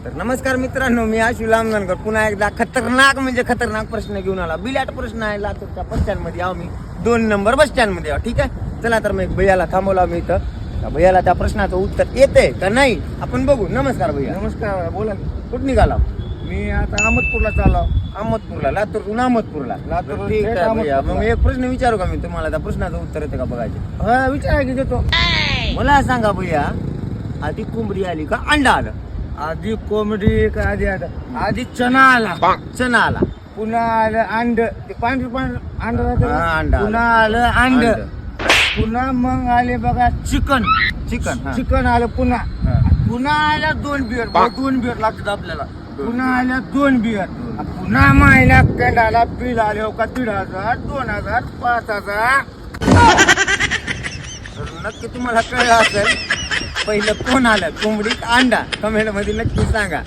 तर नमस्कार मित्रांनो, मी आशु लांबणकर पुन्हा एकदा खतरनाक म्हणजे खतरनाक प्रश्न घेऊन आला. बिलाट प्रश्न आहे. लातूरच्या बस स्टँड मध्ये आहो मी, 2 नंबर बस स्टँड मध्ये आहो. ठीक आहे, चला तर मी भैयाला थांबवला मी इथं. त्या भैयाला त्या प्रश्नाचं उत्तर येते का नाही आपण बघू. नमस्कार भैया. नमस्कार, बोला. कुठं निघाला? मी आता अहमदपूरला चाललो. अहमदपूरला, लातूरहून अहमदपूरला. लातूर ठीक थेट आहे भैया. अहमदपूरला. मग एक प्रश्न विचारू का मी तुम्हाला? त्या प्रश्नाचं उत्तर येते का बघायचे? हा, विचारा की देतो. मला सांगा भैया, आधी कोंबडी आली का अंडा आलं? आधी कोंबडी का आधी चना आला, चना आला, पुन्हा आलं अंड, ते पांढर अंड राहतं हा, ना? अंडा पुन्हा आलं अंड, अंड. पुन्हा मग आले बघा चिकन. चिकन. चिकन आलं पुन्हा. हा. पुन्हा आल्या 2 बियर, 2 बियर लागतात आपल्याला. पुन्हा आल्या 2 बियर. पुन्हा महिन्या कंडाला बिल आले हो का 1,500, 2,000, 5,000. तर नक्की तुम्हाला कळलं असेल पहिलं कोण आलं, कोंबडी का अंडा? कमेंट मध्ये नक्की सांगा.